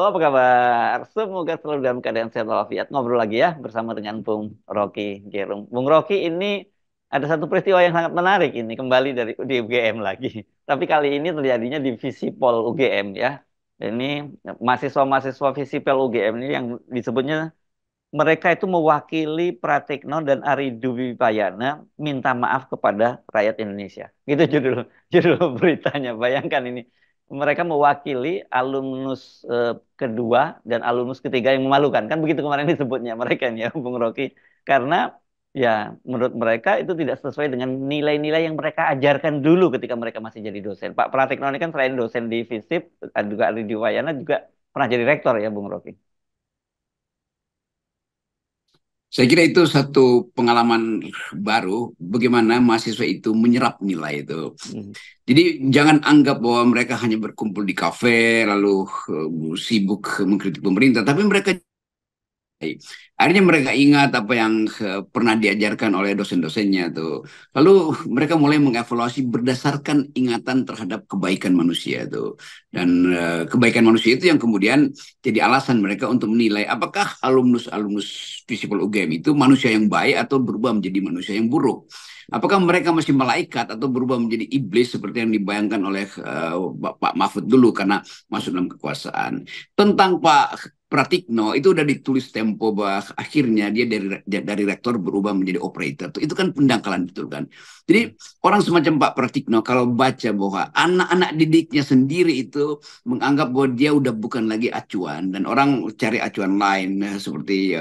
apa kabar? Semoga selalu dalam keadaan sehat walafiat. Ngobrol lagi ya bersama dengan Bung Rocky Gerung. Bung Rocky, ini ada satu peristiwa yang sangat menarik ini kembali dari di UGM lagi. Tapi kali ini terjadinya di Visipol UGM ya. Ini mahasiswa-mahasiswa Visipol UGM ini yang disebutnya mereka itu mewakili Pratikno dan Ari Dwi Payana minta maaf kepada rakyat Indonesia. Gitu judul judul beritanya. Bayangkan ini. Mereka mewakili alumnus kedua dan alumnus ketiga yang memalukan. Kan begitu kemarin disebutnya mereka ini ya, Bung Rocky. Karena ya menurut mereka itu tidak sesuai dengan nilai-nilai yang mereka ajarkan dulu ketika mereka masih jadi dosen. Pak Pratikno ini kan selain dosen di FISIP, juga Ari Dwi Payana juga pernah jadi rektor ya, Bung Rocky. Saya kira itu satu pengalaman baru bagaimana mahasiswa itu menyerap nilai itu. Hmm. Jadi jangan anggap bahwa mereka hanya berkumpul di kafe lalu sibuk mengkritik pemerintah, tapi mereka akhirnya mereka ingat apa yang pernah diajarkan oleh dosen-dosennya tuh. Lalu mereka mulai mengevaluasi berdasarkan ingatan terhadap kebaikan manusia tuh. Dan kebaikan manusia itu yang kemudian jadi alasan mereka untuk menilai apakah alumnus-alumnus Visipol UGM itu manusia yang baik atau berubah menjadi manusia yang buruk. Apakah mereka masih malaikat atau berubah menjadi iblis seperti yang dibayangkan oleh Pak Mahfud dulu karena masuk dalam kekuasaan. Tentang Pak Pratikno itu udah ditulis Tempo bahwa akhirnya dia dari rektor berubah menjadi operator. Itu kan pendangkalan betul kan. Jadi orang semacam Pak Pratikno kalau baca bahwa anak-anak didiknya sendiri itu menganggap bahwa dia udah bukan lagi acuan dan orang cari acuan lain seperti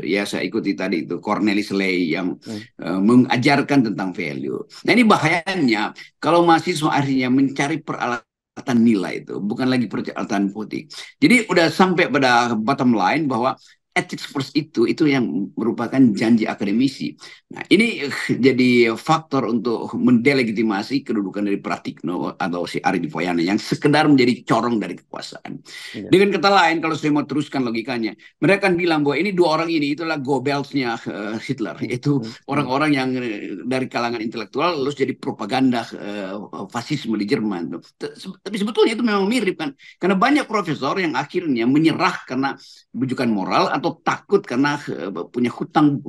ya saya ikuti tadi itu Cornelis Lay yang Hmm. mengajarkan tentang value. Nah ini bahayanya kalau mahasiswa akhirnya mencari peralatan nilai itu bukan lagi peralatan politik. Jadi udah sampai pada bottom line bahwa ethics first itu yang merupakan janji akademisi. Nah, ini jadi faktor untuk mendelegitimasi kedudukan dari Pratikno atau si Ari Dwi yang sekedar menjadi corong dari kekuasaan. Iya. Dengan kata lain, kalau saya mau teruskan logikanya, mereka kan bilang bahwa ini dua orang ini itulah Goebbelsnya Hitler, Hmm. yaitu Hmm. Hmm. orang-orang yang dari kalangan intelektual lalu jadi propaganda fasisme di Jerman. Tapi sebetulnya itu memang mirip kan, karena banyak profesor yang akhirnya menyerah karena bujukan moral atau takut karena punya hutang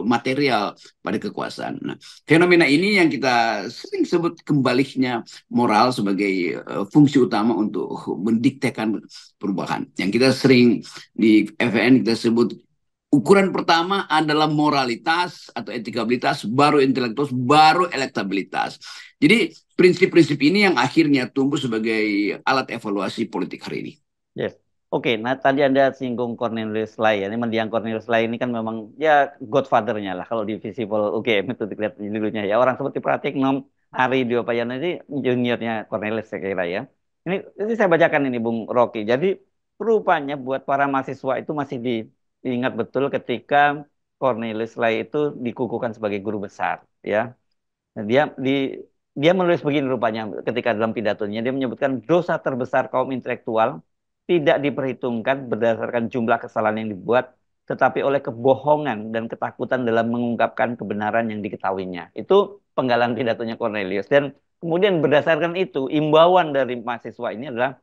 material pada kekuasaan. Nah, fenomena ini yang kita sering sebut kembalinya moral sebagai fungsi utama untuk mendiktekan perubahan. Yang kita sering di FVN kita sebut ukuran pertama adalah moralitas atau etikabilitas, baru intelektualitas, baru elektabilitas. Jadi prinsip-prinsip ini yang akhirnya tumbuh sebagai alat evaluasi politik hari ini. Yes. Oke, nah tadi Anda singgung Cornelius Lai ya. Ini mendiang Cornelius Lai ini kan memang ya godfather-nya lah kalau di Visipol UGM itu dilihat dulunya ya. Orang seperti Pratiknom, Ari Diopayana ini juniornya Cornelius saya kira ya. Ini saya bacakan ini Bung Rocky. Jadi rupanya buat para mahasiswa itu masih diingat betul ketika Cornelius Lai itu dikukuhkan sebagai guru besar ya. Nah, dia menulis begini rupanya ketika dalam pidatonya dia menyebutkan dosa terbesar kaum intelektual tidak diperhitungkan berdasarkan jumlah kesalahan yang dibuat, tetapi oleh kebohongan dan ketakutan dalam mengungkapkan kebenaran yang diketahuinya. Itu penggalan pidatonya Cornelius. Dan kemudian berdasarkan itu, imbauan dari mahasiswa ini adalah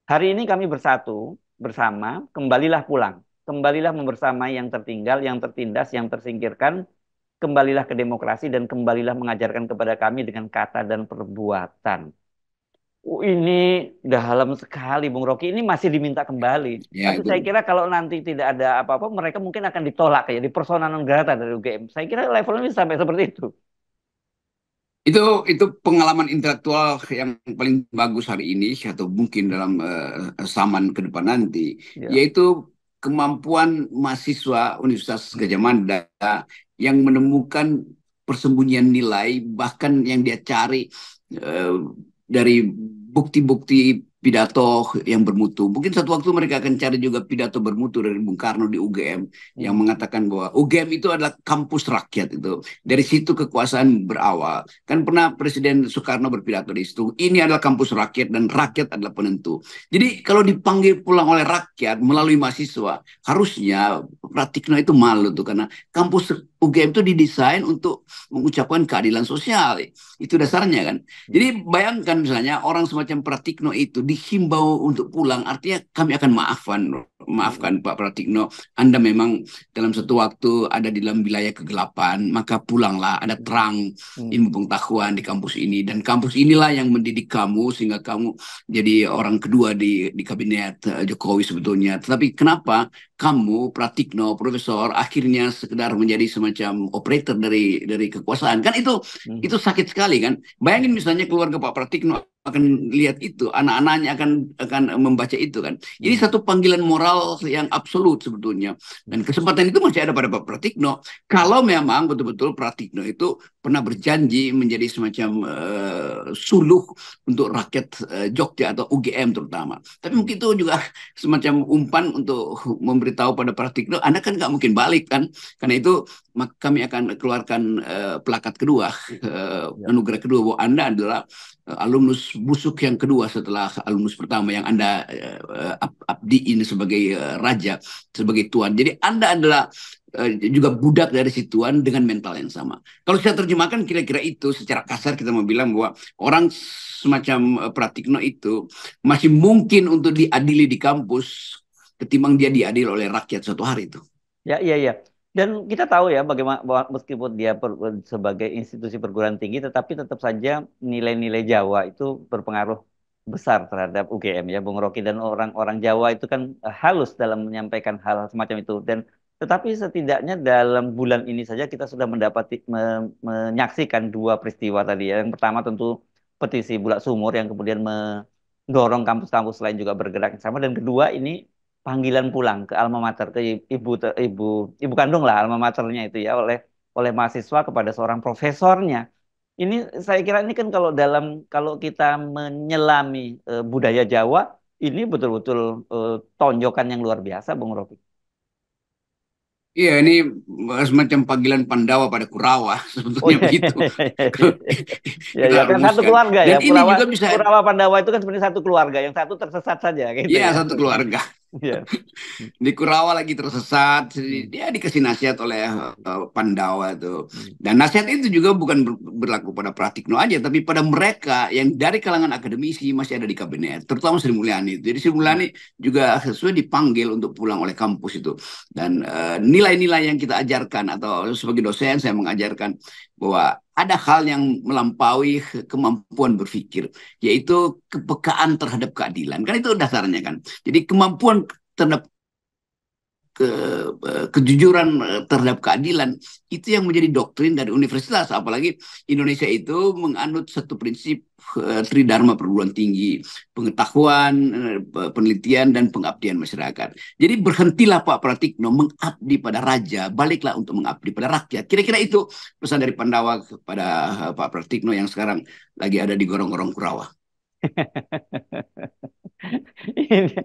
hari ini kami bersatu bersama, kembalilah pulang. Kembalilah membersamai yang tertinggal, yang tertindas, yang tersingkirkan, kembalilah ke demokrasi dan kembalilah mengajarkan kepada kami dengan kata dan perbuatan. Ini dalam sekali, Bung Rocky. Ini masih diminta kembali. Ya Tapi saya itu kira kalau nanti tidak ada apa-apa, mereka mungkin akan ditolak kayak di persona non grata dari UGM. Saya kira levelnya bisa sampai seperti itu. Itu itu pengalaman intelektual yang paling bagus hari ini atau mungkin dalam zaman ke depan nanti, Ya. yaitu kemampuan mahasiswa Universitas Gadjah Mada yang menemukan persembunyian nilai bahkan yang dia cari eh, dari bukti-bukti pidato yang bermutu. Mungkin satu waktu mereka akan cari juga pidato bermutu dari Bung Karno di UGM yang Hmm. mengatakan bahwa UGM itu adalah kampus rakyat itu. Dari situ kekuasaan berawal. Kan pernah Presiden Soekarno berpidato di situ. Ini adalah kampus rakyat dan rakyat adalah penentu. Jadi kalau dipanggil pulang oleh rakyat melalui mahasiswa, harusnya Pratikno itu malu tuh karena kampus UGM itu didesain untuk mengucapkan keadilan sosial. Itu dasarnya kan. Jadi bayangkan misalnya orang semacam Pratikno itu dihimbau untuk pulang, artinya kami akan maafkan Pak Pratikno, Anda memang dalam satu waktu ada di dalam wilayah kegelapan, maka pulanglah, ada terang ilmu pengetahuan di kampus ini, dan kampus inilah yang mendidik kamu sehingga kamu jadi orang kedua di kabinet Jokowi sebetulnya. Tetapi kenapa kamu Pratikno profesor akhirnya sekedar menjadi semacam operator dari kekuasaan? Kan itu sakit sekali kan. Bayangin misalnya keluarga Pak Pratikno akan lihat itu, anak-anaknya akan membaca itu kan. Ini satu panggilan moral yang absolut sebetulnya. Dan kesempatan itu masih ada pada Pak Pratikno. Kalau memang betul-betul Pratikno itu pernah berjanji menjadi semacam suluh untuk rakyat Jogja atau UGM terutama. Tapi mungkin itu juga semacam umpan untuk memberitahu pada Pratikno, Anda kan nggak mungkin balik kan. Karena itu kami akan keluarkan plakat kedua, anugerah kedua, bahwa Anda adalah alumnus busuk yang kedua setelah alumnus pertama yang Anda abdiin sebagai raja, sebagai tuan. Jadi Anda adalah juga budak dari si tuan dengan mental yang sama. Kalau saya terjemahkan kira-kira itu secara kasar, kita mau bilang bahwa orang semacam Pratikno itu masih mungkin untuk diadili di kampus ketimbang dia diadili oleh rakyat suatu hari itu. Ya, iya, iya. Dan kita tahu ya bagaimana bahwa meskipun dia sebagai institusi perguruan tinggi, tetapi tetap saja nilai-nilai Jawa itu berpengaruh besar terhadap UGM ya, Bung Rocky. Dan orang-orang Jawa itu kan halus dalam menyampaikan hal semacam itu. Dan tetapi setidaknya dalam bulan ini saja kita sudah menyaksikan dua peristiwa tadi ya. Yang pertama tentu petisi Bulak Sumur yang kemudian mendorong kampus-kampus lain juga bergerak sama. Dan kedua ini panggilan pulang ke alma mater, ke ibu ibu kandung lah alma maternya itu ya, oleh mahasiswa kepada seorang profesornya. Ini saya kira ini kan kalau kita menyelami budaya Jawa, ini betul-betul tonjokan yang luar biasa, Bung Rocky. Iya, ini semacam panggilan Pandawa pada Kurawa, Oh sebetulnya iya, begitu. ya, Kita ya kan satu rumuskan. keluarga ya. Dan ini juga bisa, Kurawa Pandawa itu kan sebenarnya satu keluarga, yang satu tersesat saja gitu ya ya. satu keluarga. Iya. Di Kurawa lagi tersesat, Hmm. dia dikasih nasihat oleh Pandawa itu. Hmm. Dan nasihat itu juga bukan berlaku pada Pratikno aja, tapi pada mereka yang dari kalangan akademisi masih ada di kabinet, terutama Sri Mulyani. Jadi Sri Hmm. Mulyani juga sesuai dipanggil untuk pulang oleh kampus itu. Dan nilai-nilai yang kita ajarkan, atau sebagai dosen saya mengajarkan bahwa ada hal yang melampaui kemampuan berpikir, yaitu kepekaan terhadap keadilan. Kan itu dasarnya kan. Jadi kemampuan terhadap ke, kejujuran terhadap keadilan itu yang menjadi doktrin dari universitas, apalagi Indonesia itu menganut satu prinsip tridharma perguruan tinggi, pengetahuan, penelitian, dan pengabdian masyarakat. Jadi berhentilah Pak Pratikno mengabdi pada raja, baliklah untuk mengabdi pada rakyat. Kira-kira itu pesan dari Pandawa kepada Pak Pratikno yang sekarang lagi ada di gorong-gorong Kurawa. Ini,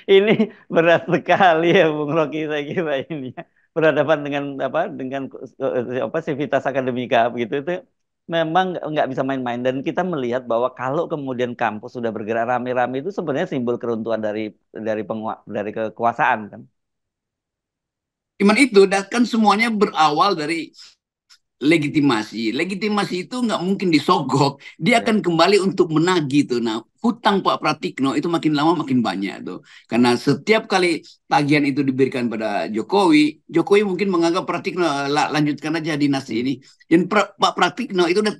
ini berat sekali ya Bung Rocky, saya kira ini ya. Berhadapan dengan apa civitas akademika begitu itu memang nggak bisa main-main. Dan kita melihat bahwa kalau kemudian kampus sudah bergerak rame-rame itu sebenarnya simbol keruntuhan dari kekuasaan kan. Cuman itu, kan semuanya berawal dari legitimasi. Legitimasi itu nggak mungkin disogok. Dia Ya. akan kembali untuk menagih tuh. Nah, hutang Pak Pratikno itu makin lama makin banyak tuh. Karena setiap kali tagihan itu diberikan pada Jokowi, Jokowi mungkin menganggap Pratikno lanjutkan aja dinasti Hmm. ini. Dan Pak Pratikno itu udah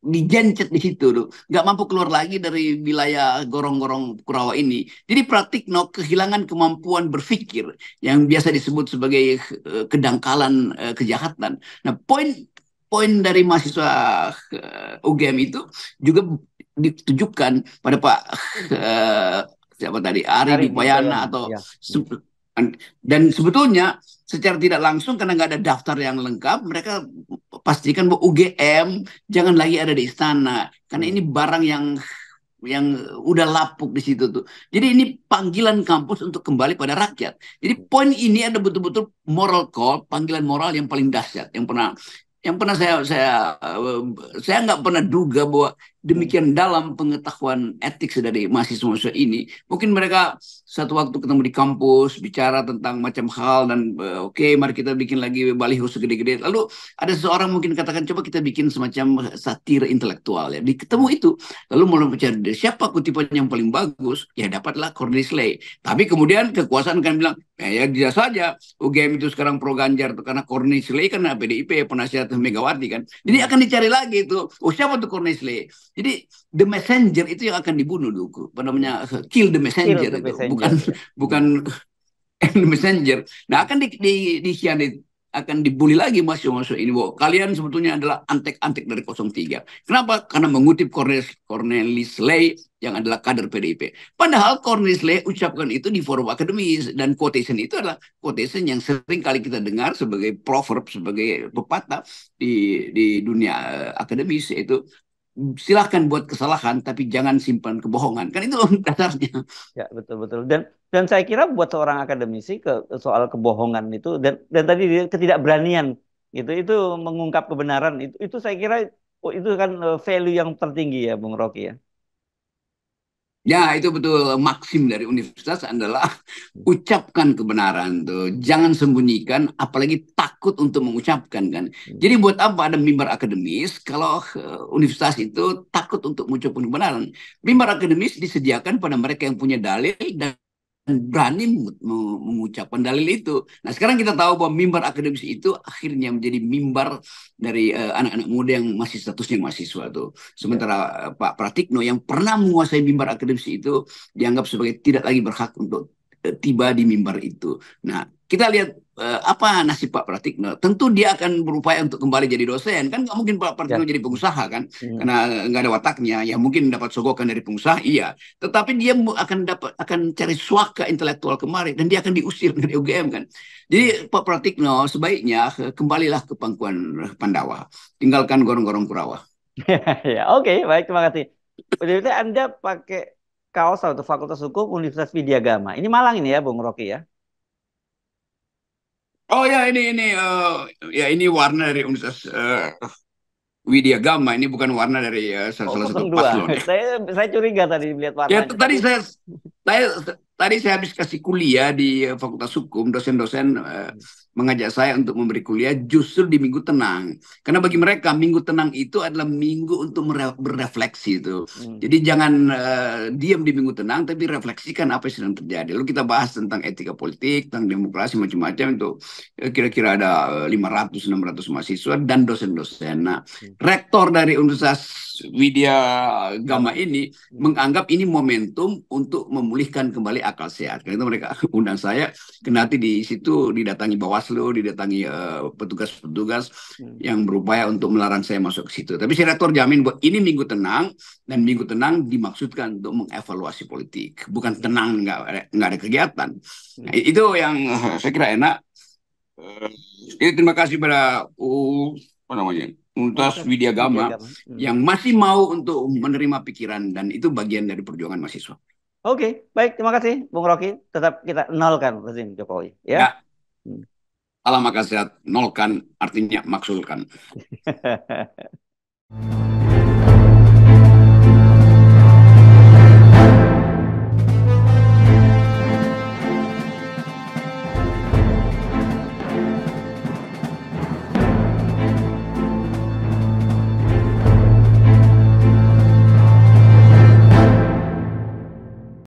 digencet di situ tuh, nggak mampu keluar lagi dari wilayah gorong-gorong Kurawa ini. Jadi Pratikno kehilangan kemampuan berpikir yang biasa disebut sebagai kedangkalan kejahatan. Nah, poin dari mahasiswa UGM itu juga ditujukan pada Pak uh, siapa tadi, Ari Hari di Dipayana, Payana, atau ya. Hmm. dan sebetulnya secara tidak langsung karena nggak ada daftar yang lengkap, mereka pastikan bahwa UGM jangan lagi ada di istana karena Hmm. ini barang yang udah lapuk di situ tuh. Jadi ini panggilan kampus untuk kembali pada rakyat. Jadi poin ini ada betul-betul moral call, panggilan moral yang paling dahsyat yang pernah saya nggak pernah duga bahwa demikian dalam pengetahuan etik dari mahasiswa-mahasiswa ini, mungkin mereka satu waktu ketemu di kampus bicara tentang macam hal dan oke, mari kita bikin lagi baliho segede-gede. Lalu ada seseorang mungkin katakan coba kita bikin semacam satir intelektual ya. Di ketemu itu, lalu mulai bicara siapa kutipan yang paling bagus, ya dapatlah Cornelis Lay. Tapi kemudian kekuasaan kan bilang, ya dia saja UGM itu sekarang pro Ganjar karena Cornelis Lay kan PDIP penasihat Megawati kan. Jadi akan dicari lagi itu, oh siapa tuh Cornelis Lay? Jadi the messenger itu yang akan dibunuh dulu. Apa namanya? Kill the messenger Kill the itu. messenger. Bukan bukan the messenger. Nah, akan dikhianati, akan dibully lagi mahasiswa ini. Bahwa kalian sebetulnya adalah antek-antek dari 03. Kenapa? Karena mengutip Cornelis Lay yang adalah kader PDIP. Padahal Cornelis Lay ucapkan itu di forum akademis. Dan quotation itu adalah quotation yang sering kali kita dengar sebagai proverb, sebagai pepatah di dunia akademis, yaitu silahkan buat kesalahan tapi jangan simpan kebohongan, kan itu dasarnya. Ya, betul-betul. Dan saya kira buat seorang akademisi soal kebohongan itu dan tadi ketidakberanian itu mengungkap kebenaran itu saya kira itu kan value yang tertinggi ya Bung Rocky ya. Ya, itu betul. Maksim dari universitas adalah ucapkan kebenaran tuh. Jangan sembunyikan, apalagi takut untuk mengucapkan kan. Jadi buat apa ada mimbar akademis kalau universitas itu takut untuk mengucapkan kebenaran? Mimbar akademis disediakan pada mereka yang punya dalil dan berani mengucapkan dalil itu. Nah, sekarang kita tahu bahwa mimbar akademis itu akhirnya menjadi mimbar dari anak-anak muda yang masih statusnya mahasiswa tuh. Sementara Pak Pratikno yang pernah menguasai mimbar akademis itu dianggap sebagai tidak lagi berhak untuk tiba di mimbar itu. Nah, kita lihat apa nasib Pak Pratikno. Tentu dia akan berupaya untuk kembali jadi dosen. Kan nggak mungkin Pak Pratikno jadi pengusaha kan. Karena nggak ada wataknya. Ya mungkin dapat sogokan dari pengusaha, iya. Tetapi dia akan cari suaka intelektual kemari. Dan dia akan diusir dari UGM kan. Jadi Pak Pratikno sebaiknya kembalilah ke pangkuan Pandawa. Tinggalkan gorong-gorong Kurawa. Ya, oke, baik, terima kasih. Berarti Anda pakai kaos atau Fakultas Hukum Universitas Widya Gama. Ini Malang ini ya, Bung Rocky ya? Oh ya, ini warna dari Universitas Widya Gama. Ini bukan warna dari salah satu 02. paslon ya. Saya curiga tadi melihat Ya, warnanya. tadi saya habis kasih kuliah di Fakultas Hukum, dosen-dosen mengajak saya untuk memberi kuliah justru di Minggu Tenang. Karena bagi mereka Minggu Tenang itu adalah minggu untuk berefleksi itu. Jadi jangan diam di Minggu Tenang, tapi refleksikan apa yang sedang terjadi. Lalu kita bahas tentang etika politik, tentang demokrasi macam-macam itu. Kira-kira ada 500-600 mahasiswa dan dosen-dosen. Nah, rektor dari Universitas Widya Gama ini menganggap ini momentum untuk memulihkan kembali akal sehat. Karena itu mereka undang saya, kendati di situ didatangi Bawaslu, didatangi petugas-petugas yang berupaya untuk melarang saya masuk ke situ. Tapi si rektor jamin bahwa ini Minggu Tenang, dan Minggu Tenang dimaksudkan untuk mengevaluasi politik, bukan tenang nggak ada kegiatan. Nah, itu yang saya kira enak. Jadi terima kasih pada apa namanya, Universitas Widya Gama yang masih mau untuk menerima pikiran, dan itu bagian dari perjuangan mahasiswa. Oke, baik, terima kasih Bung Rocky. Tetap kita nolkan rezim Jokowi ya. Salam akal sehat, nolkan artinya maksulkan.